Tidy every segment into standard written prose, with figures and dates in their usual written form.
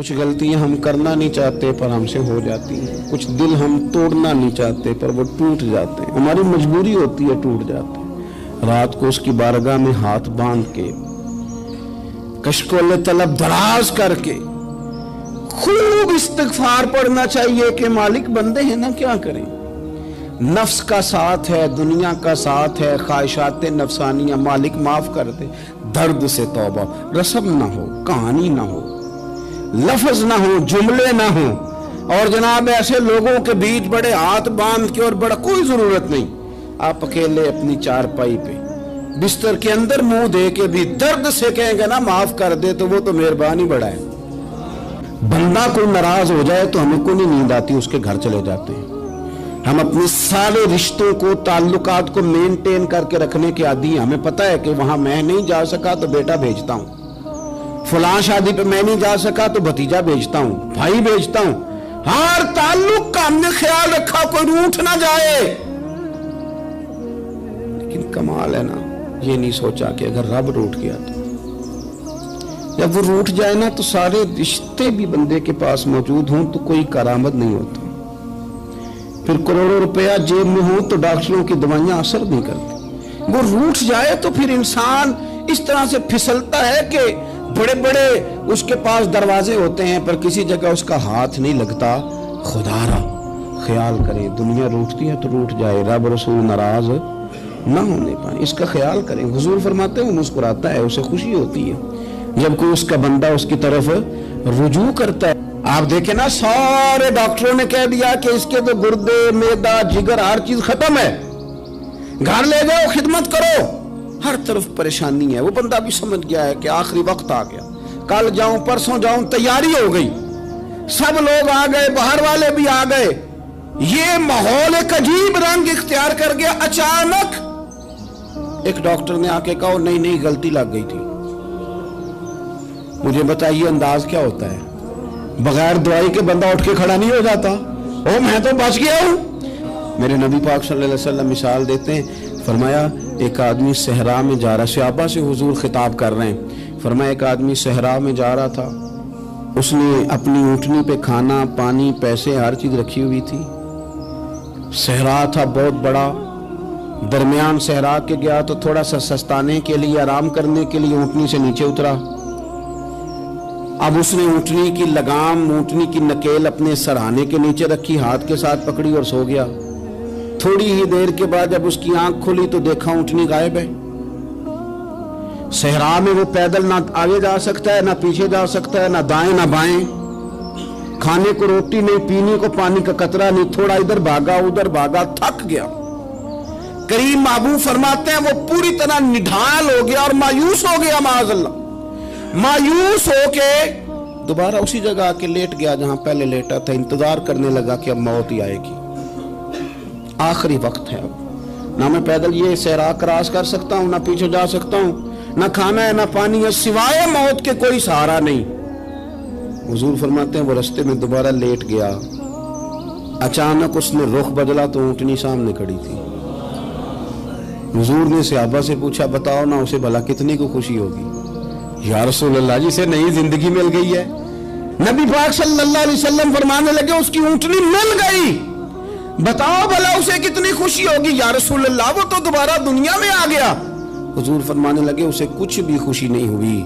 کچھ غلطیاں ہم کرنا نہیں چاہتے پر ہم سے ہو جاتی ہیں، کچھ دل ہم توڑنا نہیں چاہتے پر وہ ٹوٹ جاتے ہیں، ہماری مجبوری ہوتی ہے ٹوٹ جاتے ہیں۔ رات کو اس کی بارگاہ میں ہاتھ باندھ کے کشکول طلب دراز کر کے خوب استغفار پڑھنا چاہیے کہ مالک بندے ہیں نا، کیا کریں، نفس کا ساتھ ہے، دنیا کا ساتھ ہے، خواہشات نفسانیہ، مالک معاف کر دے۔ درد سے توبہ، رسم نہ ہو، کہانی نہ ہو، لفظ نہ ہو، جملے نہ ہو، اور جناب ایسے لوگوں کے بیچ بڑے ہاتھ باندھ کے اور بڑا کوئی ضرورت نہیں، آپ اکیلے اپنی چارپائی پہ بستر کے اندر منہ دے کے بھی درد سے کہیں گے نا معاف کر دے تو وہ تو مہربانی بڑا ہے۔ بندہ کوئی ناراض ہو جائے تو ہمیں کو نہیں نیند آتی، اس کے گھر چلے جاتے ہیں۔ ہم اپنے سارے رشتوں کو، تعلقات کو مینٹین کر کے رکھنے کے عادی ہیں، ہمیں پتہ ہے کہ وہاں میں نہیں جا سکا تو بیٹا بھیجتا ہوں، فلاں شادی پہ میں نہیں جا سکا تو بھتیجا بھیجتا ہوں، بھائی بھیجتا ہوں، ہر تعلق کا ہم نے خیال رکھا کوئی روٹھ نہ جائے۔ لیکن کمال ہے نا، یہ نہیں سوچا کہ اگر رب روٹھ گیا تو جب وہ روٹھ جائے نا تو سارے رشتے بھی بندے کے پاس موجود ہوں تو کوئی کارآمد نہیں ہوتا، پھر کروڑوں روپیہ جیب میں ہوں تو ڈاکٹروں کی دوائیاں اثر نہیں کرتی۔ وہ روٹھ جائے تو پھر انسان اس طرح سے پھسلتا ہے کہ بڑے بڑے اس کے پاس دروازے ہوتے ہیں پر کسی جگہ اس کا ہاتھ نہیں لگتا۔ خدا را خیال کریں، دنیا روٹتی ہے تو روٹھ جائے، رب رسول ناراض نہ ہونے پائیں، اس کا خیال کریں۔ حضور فرماتے ہیں وہ مسکراتا ہے، اسے خوشی ہوتی ہے جب کوئی اس کا بندہ اس کی طرف رجوع کرتا ہے۔ آپ دیکھیں نا، سارے ڈاکٹروں نے کہہ دیا کہ اس کے تو گردے، معدہ، جگر، ہر چیز ختم ہے، گھر لے جاؤ، خدمت کرو، ہر طرف پریشانی ہے۔ وہ بندہ بھی سمجھ گیا ہے کہ آخری وقت آ گیا، کل جاؤں پرسوں جاؤں، تیاری ہو گئی، سب لوگ آ گئے، باہر والے بھی آ گئے، یہ ماحول ایک عجیب رنگ اختیار کر گیا۔ اچانک ایک ڈاکٹر نے آ کے کہا نہیں نہیں غلطی لگ گئی تھی۔ مجھے بتائیے انداز کیا ہوتا ہے؟ بغیر دعائی کے بندہ اٹھ کے کھڑا نہیں ہو جاتا، او میں تو بچ گیا ہوں۔ میرے نبی پاک صلی اللہ علیہ وسلم مثال دیتے ہیں، فرمایا ایک آدمی صحرا میں جا رہا، صحابہ سے حضور خطاب کر رہے ہیں، فرمایا ایک آدمی صحرا میں جا رہا تھا، اس نے اپنی اونٹنی پہ کھانا، پانی، پیسے، ہر چیز رکھی ہوئی تھی، صحرا تھا بہت بڑا، درمیان صحرا کے گیا تو تھوڑا سا سستانے کے لیے، آرام کرنے کے لیے اونٹنی سے نیچے اترا۔ اب اس نے اونٹنی کی لگام، اونٹنی کی نکیل اپنے سرہانے کے نیچے رکھی، ہاتھ کے ساتھ پکڑی اور سو گیا۔ تھوڑی ہی دیر کے بعد جب اس کی آنکھ کھلی تو دیکھا اونٹنی غائب ہے۔ صحرا میں وہ پیدل نہ آگے جا سکتا ہے، نہ پیچھے جا سکتا ہے، نہ دائیں نہ بائیں، کھانے کو روٹی نہیں، پینے کو پانی کا قطرہ نہیں، تھوڑا ادھر بھاگا ادھر بھاگا، تھک گیا۔ کریم محبوب فرماتے ہیں وہ پوری طرح نڈھال ہو گیا اور مایوس ہو گیا، معاذ اللہ، مایوس ہو کے دوبارہ اسی جگہ آ کے لیٹ گیا جہاں پہلے لیٹا تھا، انتظار کرنے لگا کہ اب موت ہی آئے گی، آخری وقت ہے، اب نہ میں پیدل یہ صحرا کراس کر سکتا ہوں، نہ پیچھے جا سکتا ہوں، نہ کھانا ہے نہ پانی ہے، سوائے موت کے کوئی سہارا نہیں۔ حضور فرماتے ہیں وہ رستے میں دوبارہ لیٹ گیا، اچانک اس نے رخ بدلا تو اونٹنی سامنے کھڑی تھی۔ حضور نے صحابہ سے پوچھا بتاؤ نا اسے بھلا کتنی کو خوشی ہوگی؟ یا رسول اللہ جسے نئی زندگی مل گئی ہے۔ نبی پاک صلی اللہ علیہ وسلم فرمانے لگے اس کی اونٹنی مل گئی، بتاؤ بھلا اسے کتنی خوشی ہوگی؟ یا رسول اللہ وہ تو دوبارہ دنیا میں آ گیا۔ حضور فرمانے لگے اسے کچھ بھی خوشی نہیں ہوئی۔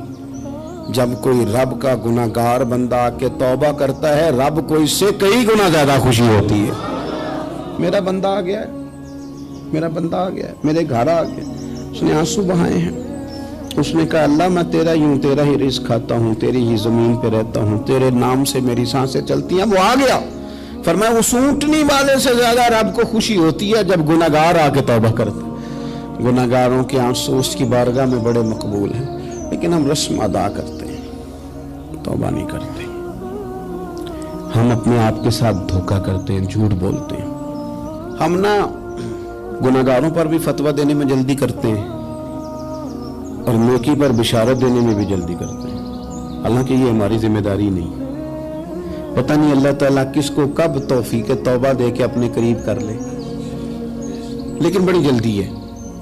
جب کوئی رب کا گناہگار بندہ آ کے توبہ کرتا ہے، رب کو اس سے کئی گنا زیادہ خوشی ہوتی ہے۔ میرا بندہ آ گیا ہے، میرا بندہ آ گیا ہے، میرے گھر آ گیا، اس نے آنسو بہائے ہیں، اس نے کہا اللہ میں تیرا ہی ہوں، تیرا ہی رزق کھاتا ہوں، تیری ہی زمین پہ رہتا ہوں، تیرے نام سے میری سانسیں چلتی ہیں۔ وہ آ گیا، فرمایا اس اونٹنی والے سے زیادہ رب کو خوشی ہوتی ہے جب گناہگار آ کے توبہ کرتا ہے۔ گناہگاروں کے آنسو اس کی بارگاہ میں بڑے مقبول ہیں، لیکن ہم رسم ادا کرتے ہیں، توبہ نہیں کرتے، ہم اپنے آپ کے ساتھ دھوکہ کرتے ہیں، جھوٹ بولتے ہیں، ہم نہ گناہگاروں پر بھی فتویٰ دینے میں جلدی کرتے ہیں اور نیکی پر بشارت دینے میں بھی جلدی کرتے ہیں، حالانکہ یہ ہماری ذمہ داری نہیں۔ پتہ نہیں اللہ تعالیٰ کس کو کب توفیق توبہ دے کے اپنے قریب کر لے، لیکن بڑی جلدی ہے،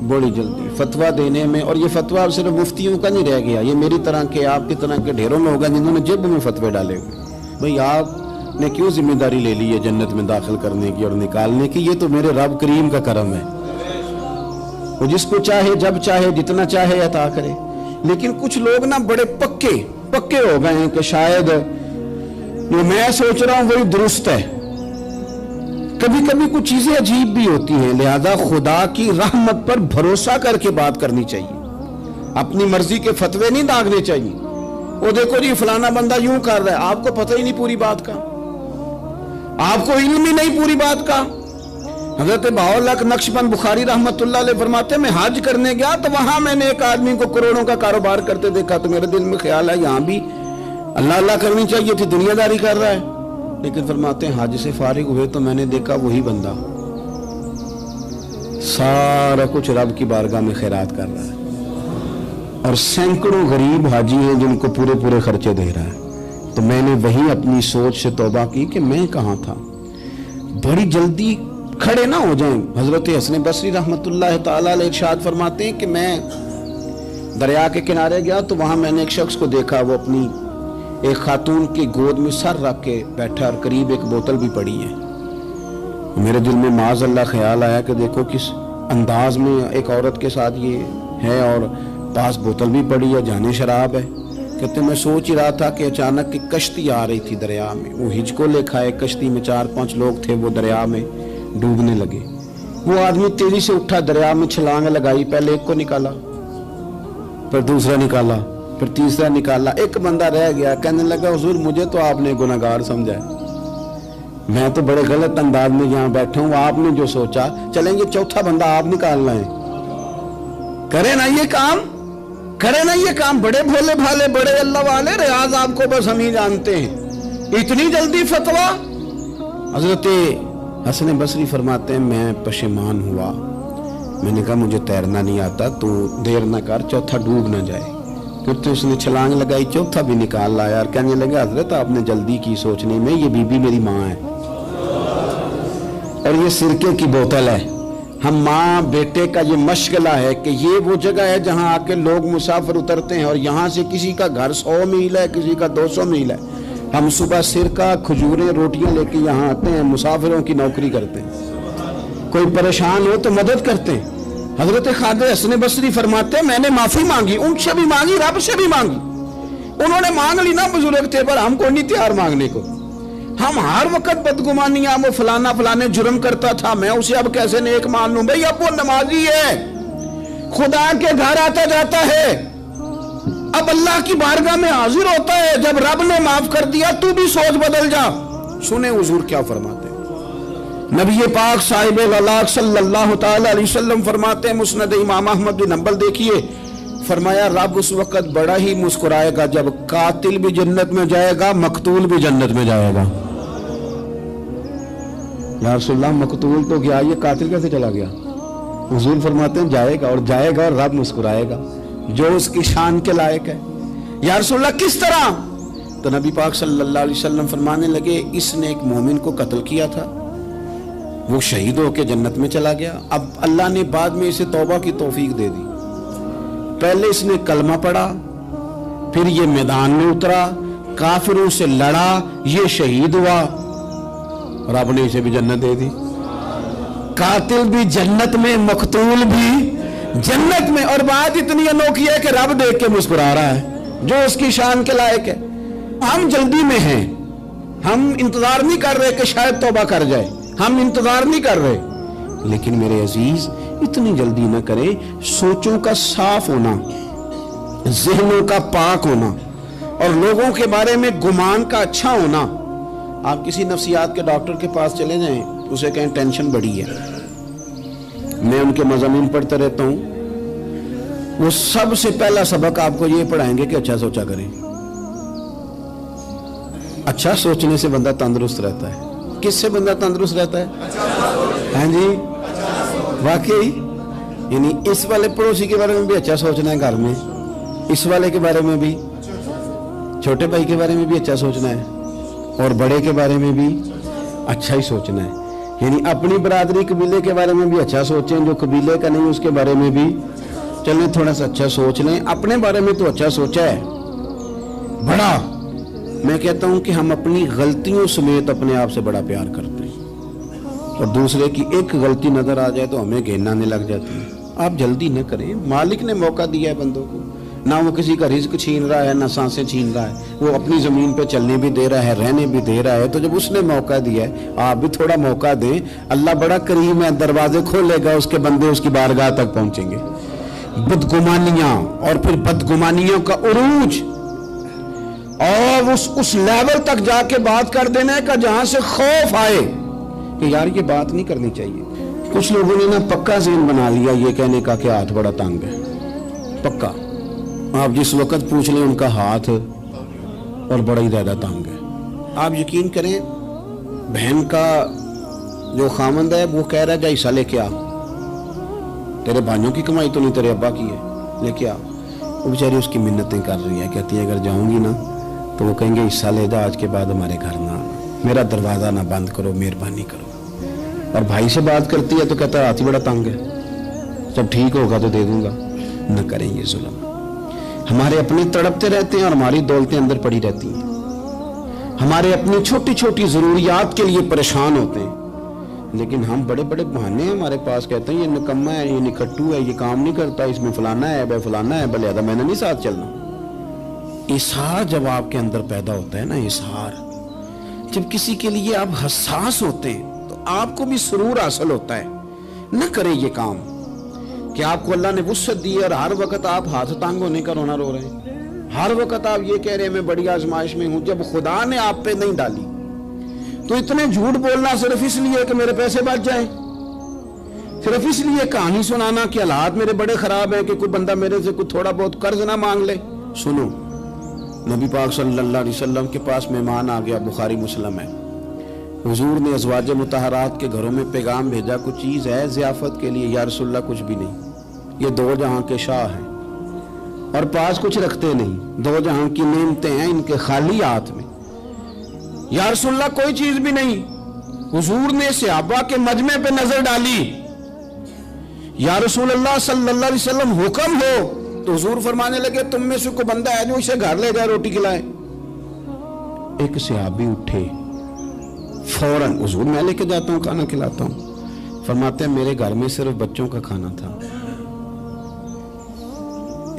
بڑی جلدی فتویٰ دینے میں۔ اور یہ فتویٰ صرف مفتیوں کا نہیں رہ گیا، یہ میری طرح کے، آپ کی طرح کے ڈھیروں لوگ ہیں جنہوں نے جیب میں فتوے ڈالے ہوئے۔ بھئی آپ نے کیوں ذمہ داری لے لی ہے جنت میں داخل کرنے کی اور نکالنے کی؟ یہ تو میرے رب کریم کا کرم ہے، وہ جس کو چاہے جب چاہے جتنا چاہے عطا کرے۔ لیکن کچھ لوگ نا بڑے پکے ہو گئے ہیں کہ شاید یہ میں سوچ رہا ہوں وہی درست ہے۔ کبھی کبھی کچھ چیزیں عجیب بھی ہوتی ہیں، لہذا خدا کی رحمت پر بھروسہ کر کے بات کرنی چاہیے، اپنی مرضی کے فتوے نہیں داغنے چاہیے۔ وہ دیکھو جی فلانا بندہ یوں کر رہا ہے، آپ کو پتہ ہی نہیں پوری بات کا، آپ کو علم ہی نہیں پوری بات کا۔ حضرت بہاءاللہ نقشبند بخاری رحمت اللہ علیہ فرماتے ہیں میں حج کرنے گیا تو وہاں میں نے ایک آدمی کو کروڑوں کا کاروبار کرتے دیکھا، تو میرے دل میں خیال ہے یہاں بھی اللہ اللہ کرنی چاہیے تھی، دنیا داری کر رہا ہے۔ لیکن فرماتے ہیں حج سے فارغ ہوئے تو میں نے دیکھا وہی بندہ سارا کچھ رب کی بارگاہ میں خیرات کر رہا ہے، اور سینکڑوں غریب حاجی ہیں جن کو پورے خرچے دے رہا ہے۔ تو میں نے وہی اپنی سوچ سے توبہ کی کہ میں کہاں تھا۔ بڑی جلدی کھڑے نہ ہو جائیں۔ حضرت حسن بصری رحمت اللہ تعالی علیہ ارشاد فرماتے ہیں کہ میں دریا کے کنارے گیا تو وہاں میں نے ایک شخص کو دیکھا، وہ اپنی ایک خاتون کی گود میں سر رکھ کے بیٹھا اور قریب ایک بوتل بھی پڑی ہے۔ میرے دل میں معاذ اللہ خیال آیا کہ دیکھو کس انداز میں ایک عورت کے ساتھ یہ ہے، اور پاس بوتل بھی پڑی ہے، جانے شراب ہے۔ کہتے میں سوچ ہی رہا تھا کہ اچانک ایک کشتی آ رہی تھی دریا میں، وہ ہچکو لے کھائے، کشتی میں 4-5 لوگ تھے، وہ دریا میں ڈوبنے لگے۔ وہ آدمی تیزی سے اٹھا، دریا میں چھلانگ لگائی، پہلے ایک کو نکالا، پھر دوسرا نکالا، پھر تیسرا نکالا، ایک بندہ رہ گیا۔ کہنے لگا حضور مجھے تو آپ نے گناہگار سمجھا ہے، میں تو بڑے غلط انداز میں یہاں بیٹھا ہوں، آپ نے جو سوچا چلیں گے چوتھا بندہ آپ نکالنا ہے، کرے نا یہ کام، بڑے بھولے بھالے بڑے اللہ والے، ریاض آپ کو بس ہم ہی جانتے ہیں، اتنی جلدی فتویٰ۔ حضرت حسن بصری فرماتے ہیں میں پشیمان ہوا، میں نے کہا مجھے تیرنا نہیں آتا، تو دیر نہ کر چوتھا ڈوب نہ جائے۔ پھر تو اس نے چھلانگ لگائی، چوتھا بھی نکال لایا، اور کہنے لگا حضرت آپ نے جلدی کی سوچنے میں، یہ بی بی میری ماں ہے اور یہ سرکے کی بوتل ہے۔ ہم ماں بیٹے کا یہ مشغلہ ہے کہ یہ وہ جگہ ہے جہاں آ کے لوگ مسافر اترتے ہیں، اور یہاں سے کسی کا گھر 100 میل ہے، کسی کا 200 میل ہے۔ ہم صبح سرکہ کھجوریں روٹیاں لے کے یہاں آتے ہیں، مسافروں کی نوکری کرتے ہیں، کوئی پریشان ہو تو مدد کرتے ہیں۔ حضرت خواجہ حسن بصری فرماتے ہیں میں نے معافی مانگی، ان سے بھی مانگی، رب سے بھی مانگی۔ انہوں نے مانگ لی نا، بزرگ تھے، پر ہم کو نہیں تیار مانگنے کو۔ ہم ہر وقت بدگمانیاں، وہ فلانے جرم کرتا تھا، میں اسے اب کیسے نیک مان لوں؟ بھئی اب وہ نمازی ہے، خدا کے گھر آتا جاتا ہے، اب اللہ کی بارگاہ میں حاضر ہوتا ہے، جب رب نے معاف کر دیا تو بھی سوچ بدل جا۔ سنیں حضور کیا فرماتے ہیں۔ نبی پاک صاحب العلاق صلی اللہ تعالی علیہ وسلم فرماتے ہیں، مسند امام احمد بن حنبل دیکھیے، فرمایا رب اس وقت بڑا ہی مسکرائے گا جب قاتل بھی جنت میں جائے گا، مقتول بھی جنت میں جائے گا۔ یا رسول اللہ مقتول تو گیا، یہ قاتل کیسے چلا گیا؟ حضور فرماتے ہیں جائے گا، اور رب مسکرائے گا جو اس کی شان کے لائق ہے۔ یا رسول اللہ کس طرح؟ تو نبی پاک صلی اللہ علیہ وسلم فرمانے لگے اس نے ایک مومن کو قتل کیا تھا، وہ شہید ہو کے جنت میں چلا گیا، اب اللہ نے بعد میں اسے توبہ کی توفیق دے دی۔ پہلے اس نے کلمہ پڑھا، پھر یہ میدان میں اترا، کافروں سے لڑا، یہ شہید ہوا، رب نے اسے بھی جنت دے دی۔ قاتل بھی جنت میں، مقتول بھی جنت میں، اور بات اتنی انوکھی ہے کہ رب دیکھ کے مسکرا رہا ہے جو اس کی شان کے لائق ہے۔ ہم جلدی میں ہیں، ہم انتظار نہیں کر رہے کہ شاید توبہ کر جائے، ہم انتظار نہیں کر رہے، لیکن میرے عزیز اتنی جلدی نہ کرے۔ سوچوں کا صاف ہونا، ذہنوں کا پاک ہونا، اور لوگوں کے بارے میں گمان کا اچھا ہونا۔ آپ کسی نفسیات کے ڈاکٹر کے پاس چلے جائیں، اسے کہیں ٹینشن بڑی ہے، میں ان کے مضامین پڑھتا رہتا ہوں، وہ سب سے پہلا سبق آپ کو یہ پڑھائیں گے کہ اچھا سوچا کریں۔ اچھا سوچنے سے بندہ تندرست رہتا ہے۔ کس سے بندہ تندرست رہتا ہے؟ ہاں جی واقعی، یعنی اس والے پڑوسی کے بارے میں بھی اچھا سوچنا ہے، گھر میں اس والے کے بارے میں بھی، چھوٹے بھائی کے بارے میں بھی اچھا سوچنا ہے، اور بڑے کے بارے میں بھی اچھا ہی سوچنا ہے۔ یعنی اپنی برادری قبیلے کے بارے میں بھی اچھا سوچیں، جو قبیلے کا نہیں اس کے بارے میں بھی چلیں تھوڑا سا اچھا سوچ لیں۔ اپنے بارے میں تو اچھا سوچا ہے، بڑا میں کہتا ہوں کہ ہم اپنی غلطیوں سمیت اپنے آپ سے بڑا پیار کرتے ہیں، اور دوسرے کی ایک غلطی نظر آ جائے تو ہمیں گھینانے لگ جاتی ہے۔ آپ جلدی نہ کریں، مالک نے موقع دیا ہے بندوں کو، نہ وہ کسی کا رزق چھین رہا ہے، نہ سانسیں چھین رہا ہے، وہ اپنی زمین پہ چلنے بھی دے رہا ہے، رہنے بھی دے رہا ہے، تو جب اس نے موقع دیا ہے آپ بھی تھوڑا موقع دیں۔ اللہ بڑا کریم ہے، دروازے کھولے گا، اس کے بندے اس کی بارگاہ تک پہنچیں گے۔ بدگمانیاں اور پھر بدگمانیوں کا عروج اور اس لیول تک جا کے بات کر دینا کا جہاں سے خوف آئے کہ یار یہ بات نہیں کرنی چاہیے۔ کچھ لوگوں نے نا پکا ذہن بنا لیا یہ کہنے کا کہ ہاتھ بڑا تنگ ہے، پکا۔ آپ جس وقت پوچھ لیں ان کا ہاتھ اور بڑا ہی زیادہ تنگ ہے۔ آپ یقین کریں، بہن کا جو خامند ہے وہ کہہ رہا ہے جا حصہ لے کے آ، تیرے بھائیوں کی کمائی تو نہیں، تیرے ابا کی ہے، لے کے آ۔ وہ بیچاری اس کی منتیں کر رہی ہے، کہتی ہے اگر جاؤں گی نا تو وہ کہیں گے حصہ لے جا، آج کے بعد ہمارے گھر نہ آنا، میرا دروازہ نہ بند کرو، مہربانی کرو۔ اور بھائی سے بات کرتی ہے تو کہتا ہے ہاتھ ہی بڑا تنگ ہے، جب ٹھیک ہوگا تو دے دوں گا۔ نہ کریں یہ ظلم۔ ہمارے اپنے تڑپتے رہتے ہیں اور ہماری دولتیں اندر پڑی رہتی ہیں، ہمارے اپنی چھوٹی چھوٹی ضروریات کے لیے پریشان ہوتے ہیں، لیکن ہم بڑے بڑے بہانے ہیں ہمارے پاس، کہتے ہیں یہ نکما ہے، یہ نکھٹو ہے، یہ کام نہیں کرتا، اس میں فلانا ہے، بے فلانا ہے، بلے میں نے نہیں ساتھ چلنا۔ اظہار جب آپ کے اندر پیدا ہوتا ہے نا، اظہار جب کسی کے لیے آپ حساس ہوتے ہیں تو آپ کو بھی سرور حاصل ہوتا ہے۔ نہ کریں یہ کام کہ آپ کو اللہ نے وسعت دی اور ہر وقت آپ ہاتھ تانگ ہونے کا رونا رو رہے ہیں، ہر وقت آپ یہ کہہ رہے ہیں میں بڑی آزمائش میں ہوں، جب خدا نے آپ پہ نہیں ڈالی تو اتنے جھوٹ بولنا صرف اس لیے کہ میرے پیسے بچ جائیں، صرف اس لیے کہانی سنانا کہ حالات میرے بڑے خراب ہیں کہ کوئی بندہ میرے سے کوئی تھوڑا بہت قرض نہ مانگ لے۔ سنو، نبی پاک صلی اللہ علیہ وسلم کے پاس مہمان آ گیا، بخاری مسلم ہے، حضور نے ازواج مطہرات کے گھروں میں پیغام بھیجا کچھ چیز ہے ضیافت کے لیے، یا رسول اللہ کچھ بھی نہیں، یہ دو جہاں کے شاہ ہیں اور پاس کچھ رکھتے نہیں، دو جہاں کی نعمتیں ہیں ان کے خالی ہاتھ میں، یا رسول اللہ کوئی چیز بھی نہیں۔ حضور نے صحابہ کے مجمع پہ نظر ڈالی، یا رسول اللہ صلی اللہ علیہ وسلم حکم ہو، تو حضور فرمانے لگے تم میں سے کوئی بندہ ہے جو اسے گھر لے جائے روٹی کھلائے۔ ایک صحابی اٹھے فوراً، حضور میں لے کے جاتا ہوں کھانا کھلاتا ہوں، فرماتے ہیں میرے گھر میں صرف بچوں کا کھانا تھا،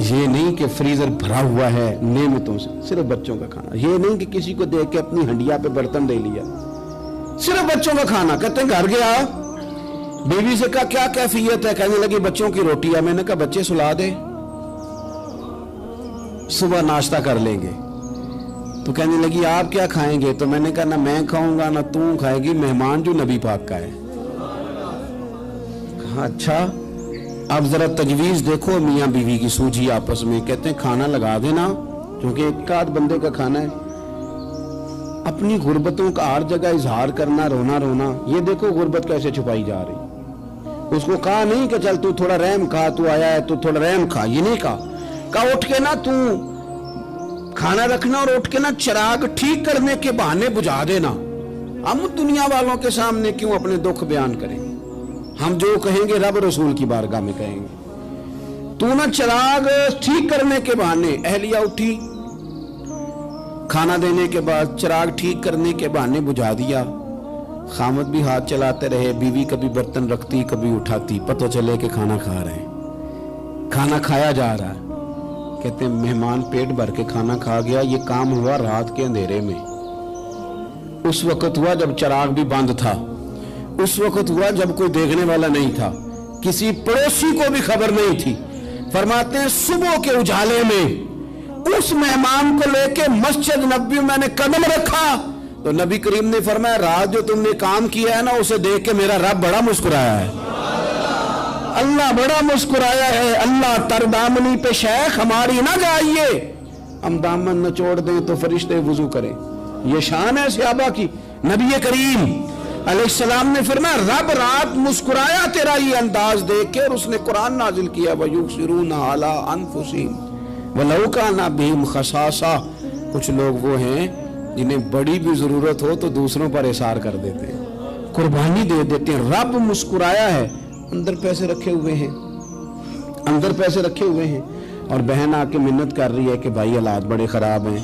یہ نہیں کہ فریزر بھرا ہوا ہے نعمتوں سے، صرف بچوں کا کھانا، یہ نہیں کہ کسی کو دیکھ کے اپنی ہنڈیا پہ برتن دے لیا، صرف بچوں کا کھانا۔ کہتے ہیں گھر گیا، بیوی سے کہا کیا کیفیت ہے، کہنے لگی بچوں کی روٹی ہے۔ میں نے کہا بچے سلا دے، صبح ناشتہ کر لیں گے۔ تو کہنے لگی آپ کیا کھائیں گے؟ تو میں نے کہا نہ میں کھاؤں گا نہ تم کھائے گی، مہمان جو نبی پاک کا ہے۔ کہا اچھا، اب ذرا تجویز دیکھو میاں بیوی کی سوجھی آپس میں۔ کہتے ہیں کھانا لگا دینا، کیونکہ ایک آدھ بندے کا کھانا ہے۔ اپنی غربتوں کا ہر جگہ اظہار کرنا، رونا رونا، یہ دیکھو غربت کیسے چھپائی جا رہی۔ اس کو کہا نہیں کہ چل تو تھوڑا رحم کھا، تو آیا ہے تو تھوڑا رحم کھا، یہ نہیں کہا اٹھ کے نا تو کھانا رکھنا اور اٹھ کے نا چراغ ٹھیک کرنے کے بہانے بجھا دینا۔ ہم دنیا والوں کے سامنے کیوں اپنے دکھ بیان کریں؟ ہم جو کہیں گے رب رسول کی بارگاہ میں کہیں گے۔ تو نا چراغ ٹھیک کرنے کے بہانے، اہلیہ اٹھی کھانا دینے کے بعد چراغ ٹھیک کرنے کے بہانے بجھا دیا۔ خامد بھی ہاتھ چلاتے رہے، بیوی کبھی برتن رکھتی کبھی اٹھاتی، پتہ چلے کہ کھانا کھا رہے ہیں، کھانا کھایا جا رہا ہے۔ کہتے ہیں مہمان پیٹ بھر کے کھانا کھا گیا۔ یہ کام ہوا رات کے اندھیرے میں، اس وقت ہوا جب چراغ بھی بند تھا، اس وقت ہوا جب کوئی دیکھنے والا نہیں تھا، کسی پڑوسی کو بھی خبر نہیں تھی۔ فرماتے ہیں صبح کے اجالے میں اس مہمان کو لے کے مسجد نبوی میں نے قدم رکھا تو نبی کریم نے فرمایا رات جو تم نے کام کیا ہے نا اسے دیکھ کے میرا رب بڑا مسکرایا ہے، اللہ بڑا مسکرایا ہے۔ اللہ تردامنی پہ شیخ ہماری نہ جائیے، ہم دامن نہ چھوڑ دیں تو فرشتے وضو کریں۔ یہ شان ہے صحابہ کی۔ نبی کریم علیہ السلام نے فرمایا رب رات مسکرایا تیرا یہ انداز دیکھ کے، اور اس نے قرآن نازل کیا وَيُبْصِرُونَ عَلَىٰ أَنفُسِهِمْ وَلَوْ كَانَ بِهِمْ خَصَاصَةٌ۔ کچھ لوگ وہ ہیں جنہیں بڑی بھی ضرورت ہو تو دوسروں پر احسار کر دیتے ہیں، قربانی دے دیتے ہیں۔ رب مسکرایا ہے، اندر پیسے رکھے ہوئے ہیں، اندر پیسے رکھے ہوئے ہیں، اور بہن آ کے منت کر رہی ہے کہ بھائی حالات بڑے خراب ہیں،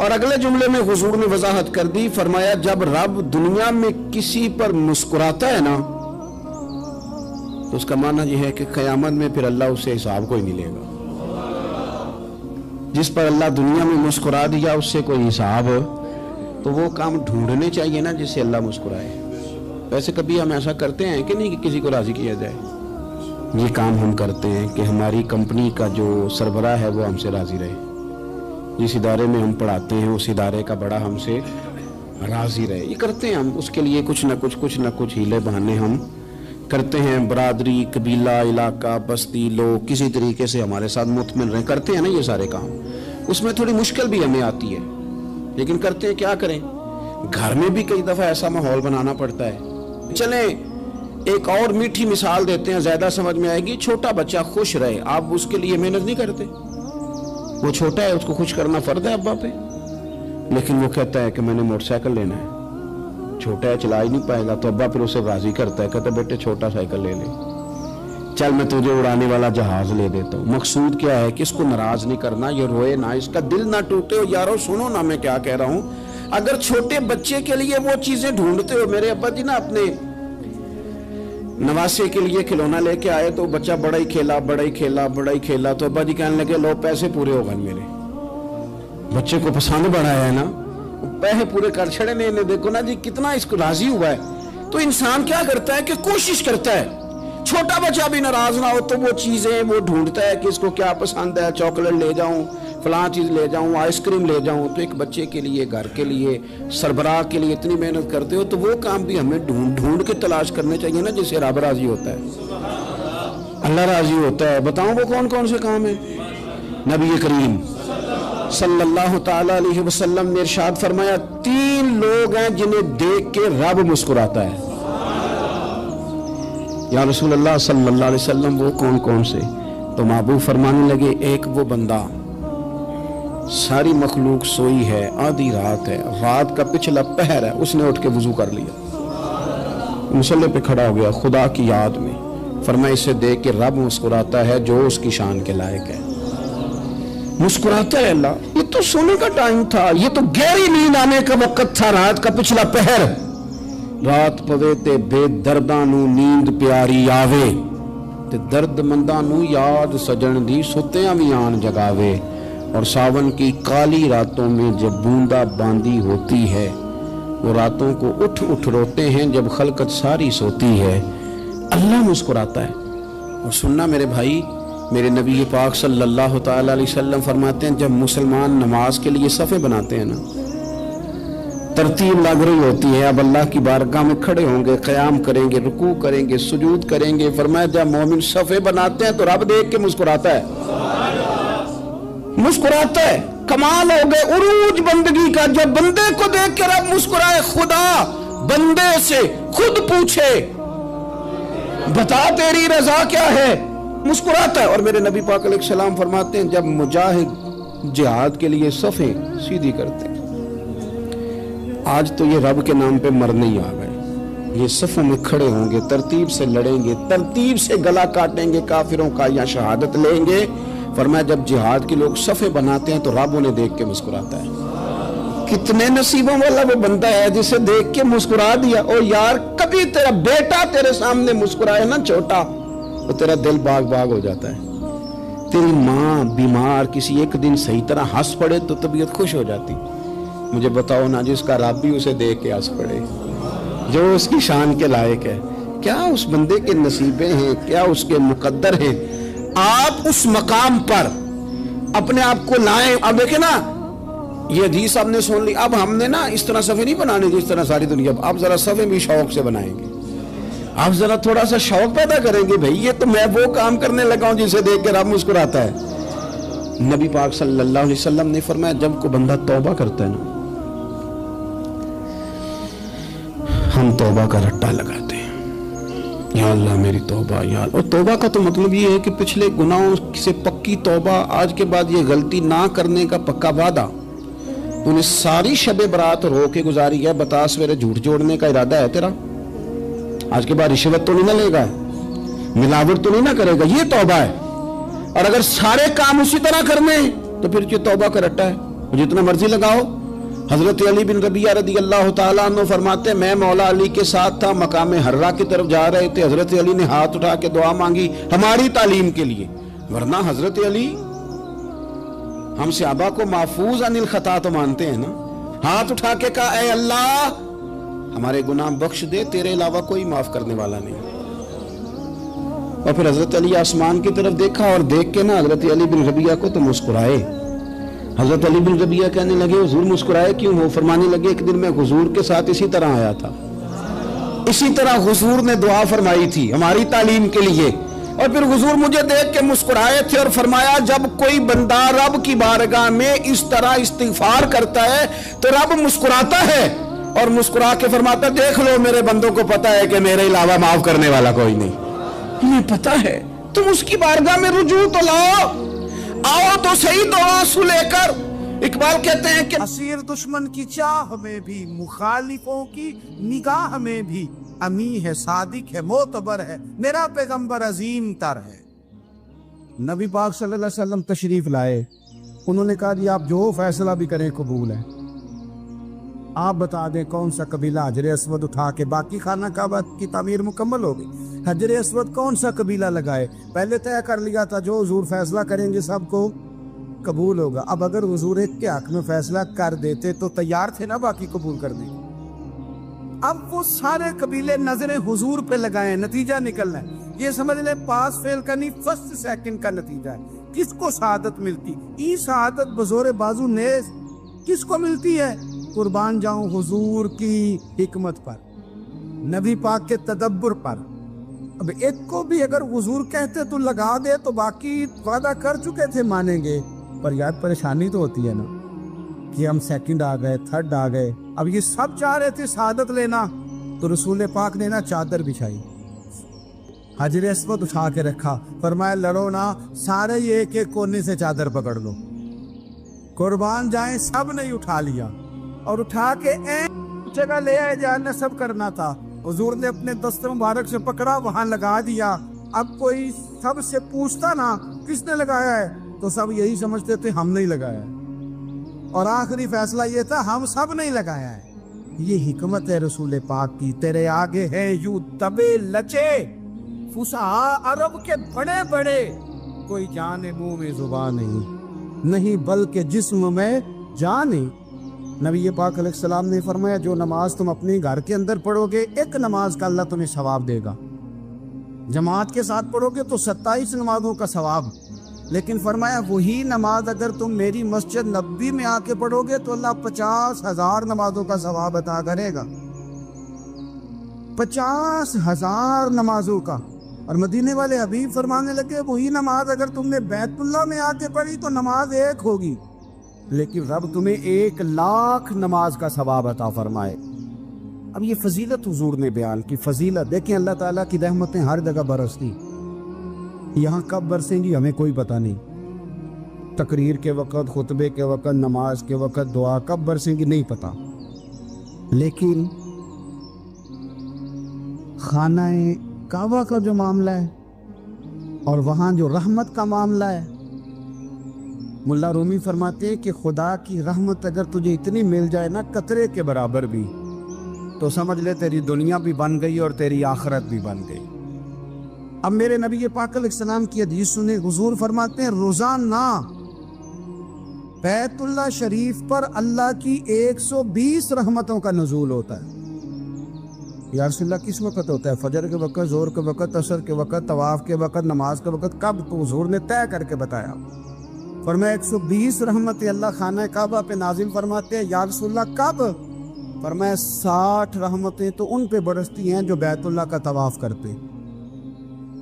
اور اگلے جملے میں حضور نے وضاحت کر دی، فرمایا جب رب دنیا میں کسی پر مسکراتا ہے نا تو اس کا معنی یہ ہے کہ قیامت میں پھر اللہ اسے حساب کوئی نہیں لے گا۔ جس پر اللہ دنیا میں مسکرا دیا اس سے کوئی حساب، تو وہ کام ڈھونڈنے چاہیے نا جس سے اللہ مسکرائے۔ ویسے کبھی ہم ایسا کرتے ہیں کہ نہیں کہ کسی کو راضی کیا جائے؟ یہ کام ہم کرتے ہیں کہ ہماری کمپنی کا جو سربراہ ہے وہ ہم سے راضی رہے، جس ادارے میں ہم پڑھاتے ہیں اس ادارے کا بڑا ہم سے راضی رہے۔ یہ کرتے ہیں ہم، اس کے لیے کچھ نہ کچھ ہیلے بہانے ہم کرتے ہیں۔ برادری، قبیلہ، علاقہ، بستی، لوگ کسی طریقے سے ہمارے ساتھ مطمئن رہیں، کرتے ہیں نا یہ سارے کام۔ اس میں تھوڑی مشکل بھی ہمیں آتی ہے لیکن کرتے ہیں، کیا کریں۔ گھر میں بھی کئی دفعہ ایسا ماحول بنانا پڑتا ہے۔ چلیں ایک اور میٹھی مثال دیتے ہیں، زیادہ سمجھ میں آئے گی۔ چھوٹا بچہ خوش رہے، آپ اس کے لیے محنت نہیں کرتے؟ وہ چھوٹا ہے، اس کو خوش کرنا فرض ہے ابا پہ، لیکن وہ کہتا ہے کہ میں نے موٹر سائیکل لینا ہے۔ چھوٹا ہے، چلا ہی نہیں پائے گا، تو ابا پھر اسے راضی کرتا ہے، کہتا ہے بیٹے چھوٹا سائیکل لے لے، چل میں تجھے اڑانے والا جہاز لے دیتا ہوں۔ مقصود کیا ہے کہ اس کو ناراض نہیں کرنا، یہ روئے نہ، اس کا دل نہ ٹوٹے۔ یارو سنو نا میں کیا کہہ رہا ہوں، اگر چھوٹے بچے کے لیے وہ چیزیں ڈھونڈتے ہو، میرے ابا جی نا اپنے نواسے کے لیے کھلونا لے کے آئے تو بچہ بڑا ہی کھیلا، تو ابا جی کہنے لگے لو پیسے پورے ہو گئے میرے۔ بچے کو پسند بڑا ہے نا، پیسے پورے کر چھڑے نے، دیکھو نا جی کتنا اس کو راضی ہوا ہے۔ تو انسان کیا کرتا ہے کہ کوشش کرتا ہے، چھوٹا بچہ بھی ناراض نہ ہو تو وہ چیزیں وہ ڈھونڈتا ہے کہ اس کو کیا پسند ہے، چاکلیٹ لے جاؤں، فلاں چیز لے جاؤں، آئس کریم لے جاؤں۔ تو ایک بچے کے لیے، گھر کے لیے، سربراہ کے لیے اتنی محنت کرتے ہو تو وہ کام بھی ہمیں ڈھونڈ کے تلاش کرنے چاہیے نا جس سے رب راضی ہوتا ہے، اللہ راضی ہوتا ہے۔ بتاؤں وہ کون کون سے کام ہیں؟ نبی کریم صلی اللہ تعالی علیہ وسلم نے ارشاد فرمایا 3 لوگ ہیں جنہیں دیکھ کے رب مسکراتا ہے۔ یا رسول اللہ صلی اللہ علیہ وسلم وہ کون کون سے؟ تو محبوب فرمانے لگے ایک وہ بندہ ساری مخلوق سوئی ہے، آدھی رات ہے، رات کا پچھلا پہر ہے، اس نے اٹھ کے وضو کر لیا، مصلی پہ کھڑا ہو گیا خدا کی یاد میں، فرمایا اسے دیکھ کے رب مسکراتا ہے جو اس کی شان کے لائق ہے۔ مسکراتا ہے اللہ۔ یہ تو سونے کا ٹائم تھا، یہ تو گہری نیند آنے کا وقت تھا، رات کا پچھلا پہر۔ رات پوے تے بے درداں نو نیند پیاری آوے، تے درد منداں نو یاد سجن دی ستیاں وی آن جگاوے۔ اور ساون کی کالی راتوں میں جب بوندا باندی ہوتی ہے، وہ راتوں کو اٹھ اٹھ روتے ہیں جب خلقت ساری سوتی ہے۔ اللہ مسکراتا ہے۔ اور سننا میرے بھائی، میرے نبی پاک صلی اللہ تعالی علیہ وسلم فرماتے ہیں جب مسلمان نماز کے لیے صفیں بناتے ہیں نا، ترتیب لگ رہی ہوتی ہے، اب اللہ کی بارگاہ میں کھڑے ہوں گے، قیام کریں گے، رکوع کریں گے، سجود کریں گے، فرمایا جب مومن صفیں بناتے ہیں تو رب دیکھ کے مسکراتا ہے، مسکراتا ہے۔ کمال ہو گئے عروج بندگی کا، جب بندے کو دیکھ کے رب مسکرائے۔ خدا بندے سے خود پوچھے بتا تیری رضا کیا ہے، مسکراتا ہے۔ اور میرے نبی پاک علیہ السلام فرماتے ہیں جب مجاہد جہاد کے لیے صفیں سیدھی کرتے ہیں، آج تو یہ رب کے نام پہ مرنے ہی آ گئے، یہ صفوں میں کھڑے ہوں گے، ترتیب سے لڑیں گے، ترتیب سے گلا کاٹیں گے کافروں کا یا شہادت لیں گے۔ فرمایا جب جہاد کے لوگ صفیں بناتے ہیں تو رب انہیں دیکھ کے مسکراتا ہے۔ کتنے نصیبوں والا وہ بندہ ہے جسے دیکھ کے مسکرا دیا۔ او یار کبھی تیرا بیٹا تیرے سامنے مسکرائے نا چھوٹا، تو تیرا دل باغ باغ ہو جاتا ہے۔ تیری ماں بیمار کسی ایک دن صحیح طرح ہنس پڑے تو طبیعت خوش ہو جاتی۔ مجھے بتاؤ نا جس کا رب بھی اسے دیکھ کے ہنس پڑے، جو اس کی شان کے لائق ہے، کیا اس بندے کے نصیبیں ہیں، کیا اس کے مقدر ہیں۔ آپ اس مقام پر اپنے آپ کو لائیں۔ اب دیکھیں نا یہ حدیث آپ نے سن لی، اب ہم نے نا اس طرح صفحے نہیں بنانے جس طرح ساری دنیا، اب ذرا صفحے بھی شوق سے بنائیں گے، آپ ذرا تھوڑا سا شوق پیدا کریں گے، بھئی یہ تو میں وہ کام کرنے لگا ہوں جسے دیکھ کے رب مسکراتا ہے۔ نبی پاک صلی اللہ علیہ وسلم نے فرمایا جب کو بندہ توبہ کرتا ہے نا، ہم توبہ کا رٹا لگاتے ہیں، یا اللہ میری توبہ یا اللہ۔ اور توبہ کا تو مطلب یہ ہے کہ پچھلے گناہوں سے پکی توبہ، آج کے بعد یہ غلطی نہ کرنے کا پکا وعدہ۔ تو نے ساری شب برات رو کے گزاری ہے، بتا سویرے جھوٹ جوڑنے کا ارادہ ہے تیرا، آج کے بعد رشوت تو نہیں نہ لے گا، ملاوٹ تو نہیں نہ کرے گا، یہ توبہ ہے۔ اور اگر سارے کام اسی طرح کرنے تو پھر یہ توبہ کا رٹا ہے، جتنا مرضی لگاؤ۔ حضرت علی بن ربیعہ رضی اللہ تعالیٰ عنہ فرماتے ہیں میں مولا علی کے ساتھ تھا، مقام حرہ کی طرف جا رہے تھے، حضرت علی نے ہاتھ اٹھا کے دعا مانگی ہماری تعلیم کے لیے، ورنہ حضرت علی ہم صحابہ کو محفوظ عن الخطا تو مانتے ہیں نا۔ ہاتھ اٹھا کے کہا اے اللہ ہمارے گناہ بخش دے، تیرے علاوہ کوئی معاف کرنے والا نہیں۔ اور پھر حضرت علی آسمان کی طرف دیکھا اور دیکھ کے نا حضرت علی بن ربیعہ کو تو مسکرائے۔ حضرت علی بن ربیعہ کہنے لگے حضور مسکرائے کیوں؟ وہ فرمانے لگے ایک دن میں حضور کے ساتھ اسی طرح آیا تھا، اسی طرح حضور نے دعا فرمائی تھی ہماری تعلیم کے لیے، اور پھر حضور مجھے دیکھ کے مسکرائے تھے اور فرمایا جب کوئی بندہ رب کی بارگاہ میں اس طرح استغفار کرتا ہے تو رب مسکراتا ہے، اور مسکرا کے فرماتا دیکھ لو میرے بندوں کو پتا ہے کہ میرے علاوہ معاف کرنے والا کوئی نہیں، انہیں پتا ہے، تم اس کی بارگاہ میں رجوع تو لاؤ، آؤ تو صحیح دعا سو لے کر۔ اقبال کہتے ہیں کہ اسیر دشمن کی چاہ میں بھی، مخالفوں کی نگاہ میں بھی، امی ہے صادق ہے معتبر ہے، میرا پیغمبر عظیم تر ہے۔ نبی پاک صلی اللہ علیہ وسلم تشریف لائے، انہوں نے کہا جی آپ جو فیصلہ بھی کریں قبول ہے، آپ بتا دیں کون سا قبیلہ حجر اسود اٹھا کے، باقی خانہ کعبہ کی تعمیر مکمل ہوگی، حجر اسود کون سا قبیلہ لگائے، پہلے طے کر لیا تھا جو حضور فیصلہ کریں گے سب کو قبول ہوگا۔ اب اگر حضور ایک کے حق میں فیصلہ کر دیتے تو تیار تھے نا باقی قبول کر دیں۔ اب وہ سارے قبیلے نظریں حضور پہ لگائیں، نتیجہ نکلنا ہے، یہ سمجھ لیں پاس فیل کا نہیں، فرسٹ سیکنڈ کا نتیجہ ہے۔ کس کو شہادت ملتی؟ ای شہادت بزور بازو نیز کس کو ملتی ہے؟ قربان جاؤں حضور کی حکمت پر، نبی پاک کے تدبر پر۔ اب ایک کو بھی اگر حضور کہتے تو لگا دے تو باقی وعدہ کر چکے تھے مانیں گے، پر یاد پریشانی تو ہوتی ہے نا کہ ہم سیکنڈ آ گئے، تھرڈ آ گئے۔ اب یہ سب چاہ رہے تھے شہادت لینا، تو رسول پاک نے نا چادر بچھائی، حجر اسود اٹھا کے رکھا، فرمایا لڑو نا، سارے یہ ایک ایک کونے سے چادر پکڑ لو، قربان جائیں۔ سب نے اٹھا لیا اور اٹھا کے جگہ لے آئے جہاں نصب کرنا تھا، حضور نے اپنے دست مبارک سے پکڑا، وہاں لگا دیا۔ اب کوئی سب سے پوچھتا نا کس نے لگایا ہے تو سب یہی سمجھتے تھے ہم نہیں لگایا ہے، اور آخری فیصلہ یہ تھا ہم سب نہیں لگایا ہے۔ یہ حکمت ہے رسول پاک کی، تیرے آگے ہے یوں دبے لچے فصحا عرب کے بڑے بڑے، کوئی جانے منہ میں زبان نہیں بلکہ جسم میں جان نہیں۔ نبی پاک علیہ السلام نے فرمایا جو نماز تم اپنے گھر کے اندر پڑھو گے ایک نماز کا اللہ تمہیں ثواب دے گا، جماعت کے ساتھ پڑھو گے تو 27 نمازوں کا ثواب، لیکن فرمایا وہی نماز اگر تم میری مسجد نبوی میں آ کے پڑھو گے تو اللہ 50,000 نمازوں کا ثواب عطا کرے گا، 50,000 نمازوں کا۔ اور مدینے والے حبیب فرمانے لگے وہی نماز اگر تم نے بیت اللہ میں آ کے پڑھی تو نماز ایک ہوگی، لیکن رب تمہیں 1,00,000 نماز کا ثواب عطا فرمائے۔ اب یہ فضیلت حضور نے بیان کی، فضیلت دیکھیں، اللہ تعالیٰ کی رحمتیں ہر جگہ برستی، یہاں کب برسیں گی ہمیں کوئی پتہ نہیں، تقریر کے وقت، خطبے کے وقت، نماز کے وقت، دعا کب برسیں گی نہیں پتہ، لیکن خانہ کعبہ کا جو معاملہ ہے اور وہاں جو رحمت کا معاملہ ہے، ملا رومی فرماتے ہیں کہ خدا کی رحمت اگر تجھے اتنی مل جائے نا قطرے کے برابر بھی، تو سمجھ لے تیری دنیا بھی بن گئی اور تیری آخرت بھی بن گئی۔ اب میرے نبی پاک علیہ السلام کی حدیث سنیں، حضور فرماتے ہیں روزانہ بیت اللہ شریف پر اللہ کی 120 رحمتوں کا نزول ہوتا ہے۔ یا رسول اللہ کس وقت ہوتا ہے؟ فجر کے وقت، ظہر کے وقت، عصر کے وقت، طواف کے وقت، نماز کے وقت، کب؟ تو حضور نے طے کر کے بتایا، فرمایا 120 رحمتیں اللہ خانہ کعبہ پہ نازل فرماتے ہیں۔ یا رسول اللہ کب؟ فرمایا 60 رحمتیں تو ان پہ برستی ہیں جو بیت اللہ کا طواف کرتے،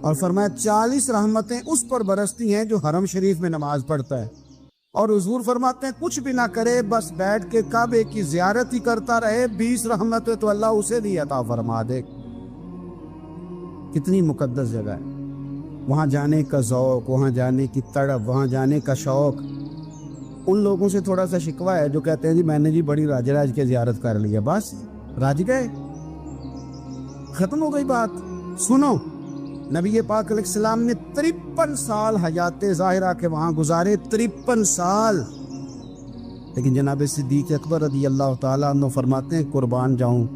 اور فرمایا 40 رحمتیں اس پر برستی ہیں جو حرم شریف میں نماز پڑھتا ہے۔ اور حضور فرماتے ہیں کچھ بھی نہ کرے بس بیٹھ کے کعبے کی زیارت ہی کرتا رہے، 20 رحمتیں تو اللہ اسے بھی عطا فرما دے۔ کتنی مقدس جگہ ہے، وہاں جانے کا ذوق، وہاں جانے کی تڑپ، وہاں جانے کا شوق۔ ان لوگوں سے تھوڑا سا شکوہ ہے جو کہتے ہیں جی میں نے جی بڑی راج کے زیارت کر لی ہے، بس راج گئے، ختم ہو گئی بات۔ سنو، نبی پاک علیہ السلام نے 53 سال حیات ظاہرہ کے وہاں گزارے، 53 سال۔ لیکن جناب صدیق اکبر رضی اللہ تعالیٰ عنہ فرماتے ہیں قربان جاؤں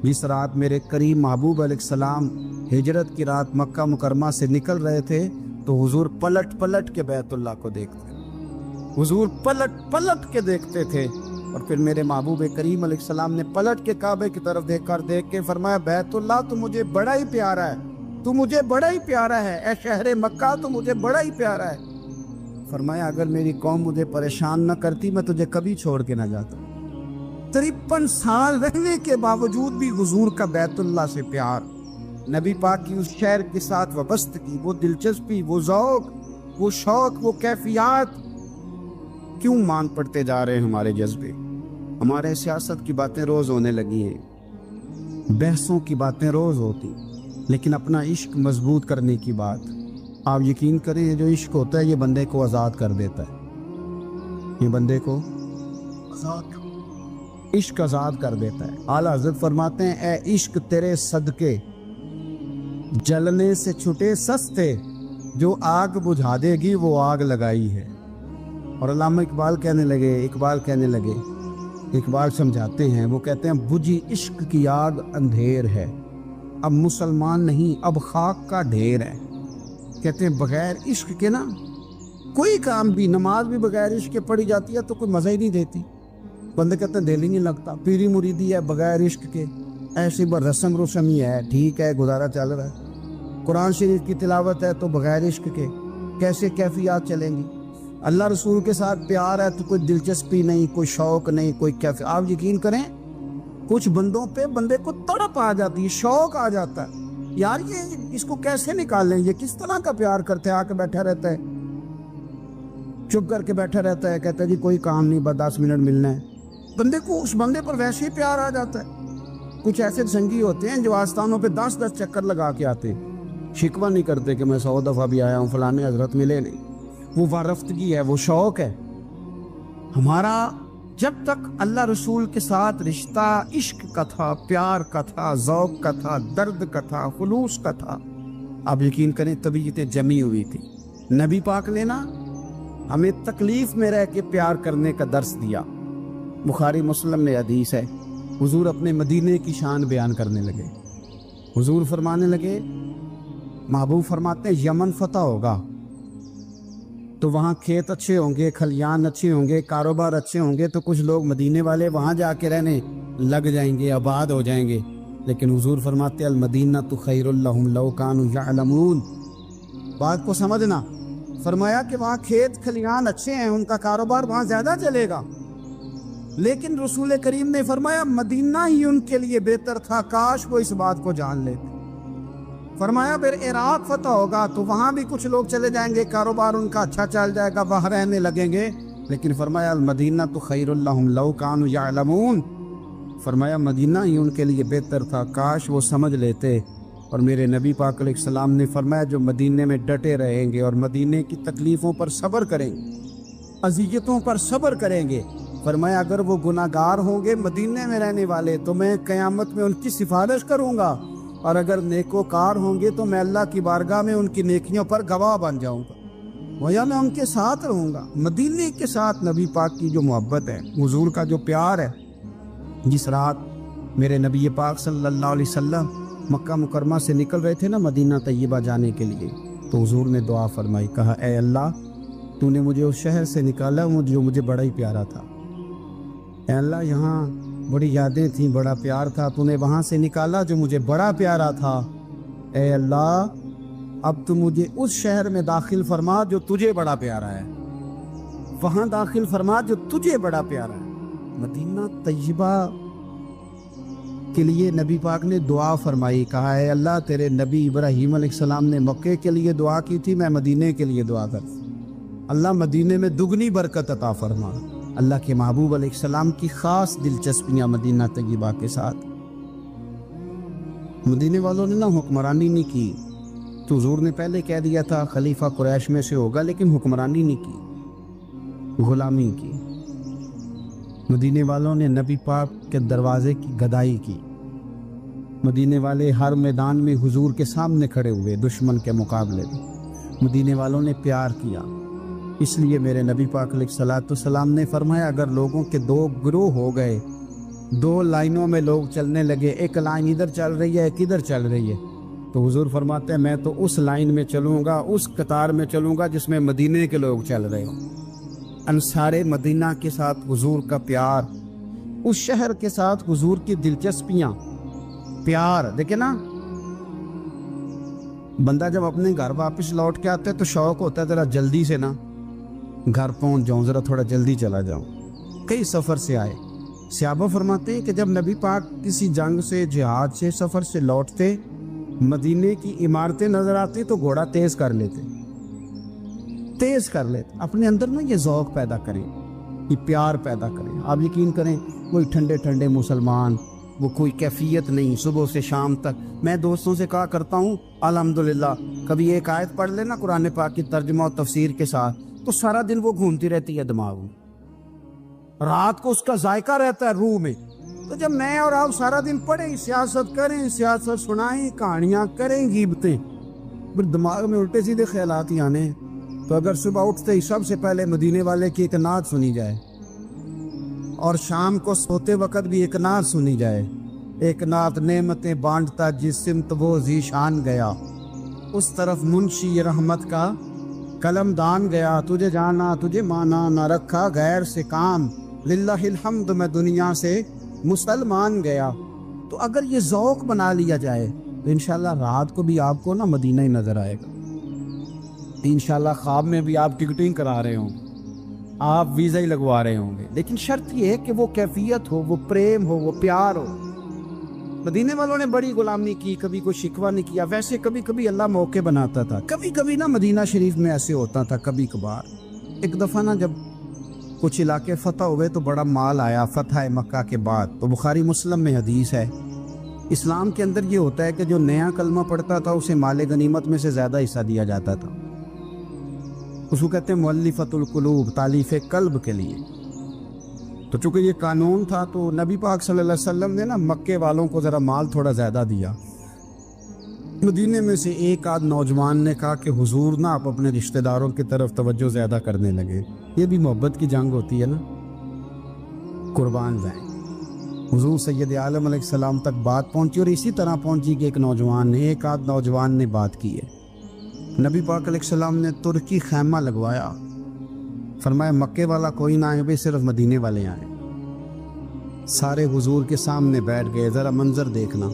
جس رات میرے کریم محبوب علیہ السلام ہجرت کی رات مکہ مکرمہ سے نکل رہے تھے تو حضور پلٹ پلٹ کے بیت اللہ کو دیکھتے، حضور پلٹ پلٹ کے دیکھتے تھے، اور پھر میرے محبوب کریم علیہ السلام نے پلٹ کے کعبے کی طرف دیکھ کے فرمایا بیت اللہ تو مجھے بڑا ہی پیارا ہے، تو مجھے بڑا ہی پیارا ہے، اے شہر مکہ تو مجھے بڑا ہی پیارا ہے۔ فرمایا اگر میری قوم مجھے پریشان نہ کرتی میں تجھے کبھی چھوڑ کے نہ جاتا۔ 53 سال رہنے کے باوجود بھی حضور کا بیت اللہ سے پیار، نبی پاک کی اس شہر کے ساتھ وابستگی، وہ دلچسپی، وہ ذوق، وہ شوق، وہ کیفیات کیوں مان پڑتے جا رہے ہیں ہمارے جذبے؟ ہمارے سیاست کی باتیں روز ہونے لگی ہیں، بحثوں کی باتیں روز ہوتی، لیکن اپنا عشق مضبوط کرنے کی بات، آپ یقین کریں یہ جو عشق ہوتا ہے یہ بندے کو آزاد کر دیتا ہے، یہ بندے کو عشق آزاد کر دیتا ہے۔ اعلیٰ حضرت فرماتے ہیں اے عشق تیرے صدقے جلنے سے چھٹے سستے، جو آگ بجھا دے گی وہ آگ لگائی ہے۔ اور علامہ اقبال کہنے لگے اقبال سمجھاتے ہیں، وہ کہتے ہیں بجھی عشق کی آگ اندھیر ہے، اب مسلمان نہیں اب خاک کا ڈھیر ہے۔ کہتے ہیں بغیر عشق کے نا کوئی کام بھی، نماز بھی بغیر عشق کے پڑھی جاتی ہے تو کوئی مزہ ہی نہیں دیتی، بندے کہتے ہیں دل ہی نہیں لگتا، پیری مریدی ہے بغیر عشق کے ایسی رسم ہی ہے، ٹھیک ہے گزارا چل رہا ہے، قرآن شریف کی تلاوت ہے تو بغیر عشق کے کیسے کیفیات چلیں گی؟ اللہ رسول کے ساتھ پیار ہے تو کوئی دلچسپی نہیں، کوئی شوق نہیں، کوئی کیفیت۔ آپ یقین کریں کچھ بندوں پہ بندے کو تڑپ آ جاتی ہے، شوق آ جاتا ہے، یار یہ اس کو کیسے نکالیں، یہ کس طرح کا پیار کرتے ہیں، آ کے بیٹھا رہتا ہے چپ کر کے بیٹھا رہتا ہے، کہتا ہے جی کوئی کام نہیں بس 10 منٹ ملنا ہے، بندے کو اس بندے پر ویسے ہی پیار آ جاتا ہے۔ کچھ ایسے سنگی ہوتے ہیں جو آستانوں پہ 10 چکر لگا کے آتے ہیں، شکوہ نہیں کرتے کہ میں 100 دفعہ بھی آیا ہوں فلانے حضرت ملے نہیں، وہ وارفتگی ہے، وہ شوق ہے ہمارا۔ جب تک اللہ رسول کے ساتھ رشتہ عشق کا تھا، پیار کا تھا، ذوق کا تھا، درد کا تھا، خلوص کا تھا، آپ یقین کریں طبیعتیں جمی ہوئی تھی۔ نبی پاک نے نا ہمیں تکلیف میں رہ کے پیار کرنے کا درس دیا۔ بخاری مسلم میں حدیث ہے، حضور اپنے مدینے کی شان بیان کرنے لگے، حضور فرمانے لگے، محبوب فرماتے ہیں یمن فتح ہوگا تو وہاں کھیت اچھے ہوں گے، کھلیان اچھے ہوں گے، کاروبار اچھے ہوں گے، تو کچھ لوگ مدینے والے وہاں جا کے رہنے لگ جائیں گے، آباد ہو جائیں گے، لیکن حضور فرماتے المدینہ تو خیر لہم لو کانوا یعلمون۔ بات کو سمجھنا، فرمایا کہ وہاں کھیت کھلیان اچھے ہیں، ان کا کاروبار وہاں زیادہ چلے گا، لیکن رسول کریم نے فرمایا مدینہ ہی ان کے لیے بہتر تھا، کاش وہ اس بات کو جان لیتے۔ فرمایا پھر عراق فتح ہوگا تو وہاں بھی کچھ لوگ چلے جائیں گے، کاروبار ان کا اچھا چل جائے گا، وہاں رہنے لگیں گے، لیکن فرمایا المدینہ تو خیر لہم لو کانوا یعلمون، فرمایا مدینہ ہی ان کے لیے بہتر تھا، کاش وہ سمجھ لیتے۔ اور میرے نبی پاک علیہ السلام نے فرمایا جو مدینے میں ڈٹے رہیں گے اور مدینے کی تکلیفوں پر صبر کریں گے، اذیتوں پر صبر کریں گے، فرمایا اگر وہ گناہ گار ہوں گے مدینے میں رہنے والے تو میں قیامت میں ان کی سفارش کروں گا، اور اگر نیکوکار ہوں گے تو میں اللہ کی بارگاہ میں ان کی نیکیوں پر گواہ بن جاؤں گا، گویا میں ان کے ساتھ رہوں گا۔ مدینے کے ساتھ نبی پاک کی جو محبت ہے، حضور کا جو پیار ہے، جس رات میرے نبی پاک صلی اللہ علیہ وسلم مکہ مکرمہ سے نکل رہے تھے نا مدینہ طیبہ جانے کے لیے، تو حضور نے دعا فرمائی، کہا اے اللہ تو نے مجھے اس شہر سے نکالا جو مجھے بڑا ہی پیارا تھا، اے اللہ یہاں بڑی یادیں تھیں، بڑا پیار تھا، تو نے وہاں سے نکالا جو مجھے بڑا پیارا تھا، اے اللہ اب تو مجھے اس شہر میں داخل فرما جو تجھے بڑا پیارا ہے، وہاں داخل فرما جو تجھے بڑا پیارا ہے۔ مدینہ طیبہ کے لیے نبی پاک نے دعا فرمائی، کہا اے اللہ تیرے نبی ابراہیم علیہ السلام نے مکے کے لیے دعا کی تھی، میں مدینے کے لیے دعا کر، اللہ مدینے میں دگنی برکت عطا فرما۔ اللہ کے محبوب علیہ السلام کی خاص دلچسپیاں مدینہ طیبہ کے ساتھ، مدینے والوں نے نہ حکمرانی نہیں کی، تو حضور نے پہلے کہہ دیا تھا خلیفہ قریش میں سے ہوگا، لیکن حکمرانی نہیں کی، غلامی کی۔ مدینے والوں نے نبی پاک کے دروازے کی گدائی کی، مدینے والے ہر میدان میں حضور کے سامنے کھڑے ہوئے دشمن کے مقابلے میں، مدینے والوں نے پیار کیا، اس لیے میرے نبی پاک علیہ الصلوۃ والسلام نے فرمایا اگر لوگوں کے دو گروہ ہو گئے، دو لائنوں میں لوگ چلنے لگے، ایک لائن ادھر چل رہی ہے ایک ادھر چل رہی ہے، تو حضور فرماتے ہیں میں تو اس لائن میں چلوں گا، اس قطار میں چلوں گا جس میں مدینے کے لوگ چل رہے ہوں۔ انصار مدینہ کے ساتھ حضور کا پیار، اس شہر کے ساتھ حضور کی دلچسپیاں، پیار دیکھیں نا، بندہ جب اپنے گھر واپس لوٹ کے آتا ہے تو شوق ہوتا ہے ذرا جلدی سے نا گھر پہنچ جاؤں، ذرا تھوڑا جلدی چلا جاؤں۔ کئی سفر سے آئے، صحابہ فرماتے ہیں کہ جب نبی پاک کسی جنگ سے، جہاد سے، سفر سے لوٹتے، مدینے کی عمارتیں نظر آتی تو گھوڑا تیز کر لیتے، اپنے اندر نا یہ ذوق پیدا کریں، یہ پیار پیدا کریں۔ آپ یقین کریں کوئی ٹھنڈے ٹھنڈے مسلمان، وہ کوئی کیفیت نہیں، صبح سے شام تک میں دوستوں سے کہا کرتا ہوں الحمدللہ کبھی ایک آیت پڑھ لینا قرآن پاک کی ترجمہ و تفسیر کے ساتھ تو سارا دن وہ گھومتی رہتی ہے دماغ میں، رات کو اس کا ذائقہ رہتا ہے روح میں۔ تو جب میں اور آپ سارا دن پڑھیں، سیاست کریں، سیاست سنائیں، کہانیاں کریں، غیبتیں، پھر دماغ میں الٹے سیدھے خیالات ہی آنے ہیں۔ تو اگر صبح اٹھتے ہی سب سے پہلے مدینے والے کی ایک نعت سنی جائے اور شام کو سوتے وقت بھی ایک نعت سنی جائے، ایک نعت نعمتیں بانٹتا جس سمت وہ ذیشان گیا، اس طرف منشی رحمت کا قلم دان گیا، تجھے جانا تجھے مانا نہ رکھا غیر سے کام، للہ الحمد میں دنیا سے مسلمان گیا۔ تو اگر یہ ذوق بنا لیا جائے تو انشاءاللہ رات کو بھی آپ کو نا مدینہ ہی نظر آئے گا، انشاءاللہ خواب میں بھی آپ ٹکٹنگ کرا رہے ہوں گے، آپ ویزا ہی لگوا رہے ہوں گے، لیکن شرط یہ ہے کہ وہ کیفیت ہو، وہ پریم ہو، وہ پیار ہو۔ مدینے والوں نے بڑی غلامی کی، کبھی کوئی شکوہ نہیں کیا، ویسے کبھی کبھی اللہ موقع بناتا تھا، کبھی کبھی نا مدینہ شریف میں ایسے ہوتا تھا کبھی کبھار۔ ایک دفعہ نا جب کچھ علاقے فتح ہوئے تو بڑا مال آیا فتح مکہ کے بعد، تو بخاری مسلم میں حدیث ہے، اسلام کے اندر یہ ہوتا ہے کہ جو نیا کلمہ پڑھتا تھا اسے مال غنیمت میں سے زیادہ حصہ دیا جاتا تھا، اس کو کہتے ہیں مؤلفۃ القلوب، تالیف قلب کے لیے۔ تو چونکہ یہ قانون تھا تو نبی پاک صلی اللہ علیہ وسلم نے نا مکے والوں کو ذرا مال تھوڑا زیادہ دیا۔ مدینے میں سے ایک آدھ نوجوان نے کہا کہ حضور نا آپ اپنے رشتہ داروں کی طرف توجہ زیادہ کرنے لگے، یہ بھی محبت کی جنگ ہوتی ہے نا، قربان جائیں۔ حضور سید عالم علیہ السلام تک بات پہنچی اور اسی طرح پہنچی کہ ایک آدھ نوجوان نے بات کی ہے۔ نبی پاک علیہ السلام نے ترکی خیمہ لگوایا، فرمایا مکے والا کوئی نہ آئے بھائی، صرف مدینے والے آئیں۔ سارے حضور کے سامنے بیٹھ گئے، ذرا منظر دیکھنا،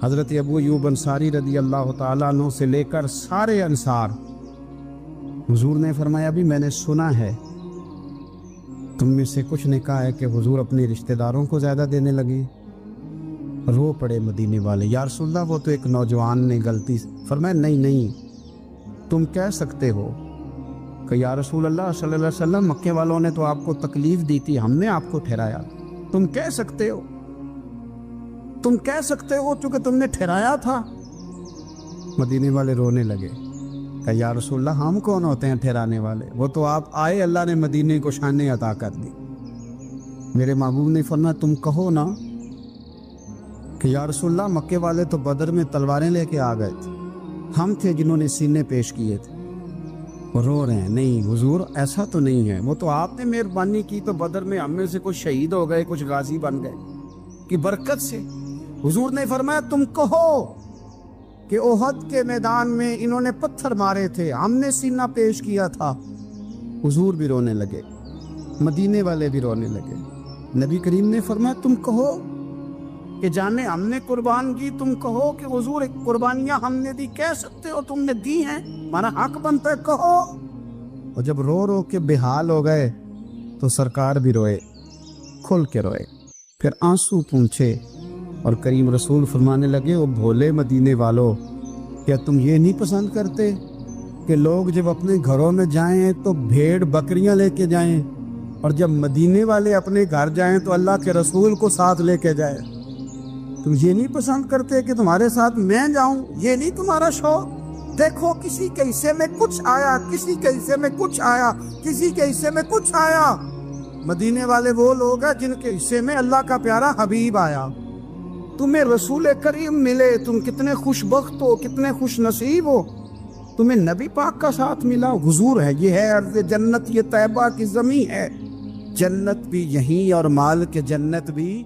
حضرت ابو ایوب انصاری رضی اللہ تعالیٰ عنہ سے لے کر سارے انصار۔ حضور نے فرمایا ابھی میں نے سنا ہے تم میں سے کچھ نے کہا ہے کہ حضور اپنے رشتہ داروں کو زیادہ دینے لگے۔ رو پڑے مدینے والے، یا رسول اللہ وہ تو ایک نوجوان نے غلطی۔ فرمایا نہیں تم کہہ سکتے ہو کہ یا رسول اللہ صلی اللہ علیہ وسلم مکے والوں نے تو آپ کو تکلیف دی تھی، ہم نے آپ کو ٹھہرایا، تم کہہ سکتے ہو چونکہ تم نے ٹھہرایا تھا۔ مدینے والے رونے لگے کہ یا رسول اللہ ہم کون ہوتے ہیں ٹھہرانے والے، وہ تو آپ آئے، اللہ نے مدینے کو شانیں عطا کر دی۔ میرے محبوب نے فرمایا تم کہو نا کہ یا رسول اللہ مکے والے تو بدر میں تلواریں لے کے آ گئے تھے، ہم تھے جنہوں نے سینے پیش کیے تھے۔ وہ رو رہے ہیں، نہیں حضور ایسا تو نہیں ہے، وہ تو آپ نے مہربانی کی تو بدر میں ہم میں سے کچھ شہید ہو گئے، کچھ غازی بن گئے کی برکت سے۔ حضور نے فرمایا تم کہو کہ احد کے میدان میں انہوں نے پتھر مارے تھے، ہم نے سینہ پیش کیا تھا۔ حضور بھی رونے لگے، مدینے والے بھی رونے لگے۔ نبی کریم نے فرمایا تم کہو کہ جانے ہم نے قربان کی، تم کہو کہ حضور ایک قربانیاں ہم نے دی، کہہ سکتے ہو تم نے دی ہیں، ہمارا حق بنتا ہے کہو۔ اور جب رو رو کے بے حال ہو گئے تو سرکار بھی روئے، کھل کے روئے، پھر آنسو پونچھے اور کریم رسول فرمانے لگے او بھولے مدینے والو، کیا تم یہ نہیں پسند کرتے کہ لوگ جب اپنے گھروں میں جائیں تو بھیڑ بکریاں لے کے جائیں، اور جب مدینے والے اپنے گھر جائیں تو اللہ کے رسول کو ساتھ لے کے جائیں؟ تم یہ نہیں پسند کرتے کہ تمہارے ساتھ میں جاؤں؟ یہ نہیں تمہارا شوق؟ دیکھو کسی کے حصے میں کچھ آیا، کسی کے حصے میں کچھ آیا، کسی کے حصے میں کچھ آیا۔ مدینے والے وہ لوگ ہیں جن کے حصے میں اللہ کا پیارا حبیب آیا۔ تمہیں رسول کریم ملے، تم کتنے خوش بخت ہو، کتنے خوش نصیب ہو۔ تمہیں نبی پاک کا ساتھ ملا؟ حضور ہے، یہ ہے ارض جنت، یہ طیبہ کی زمین ہے، جنت بھی یہیں اور مال کے جنت بھی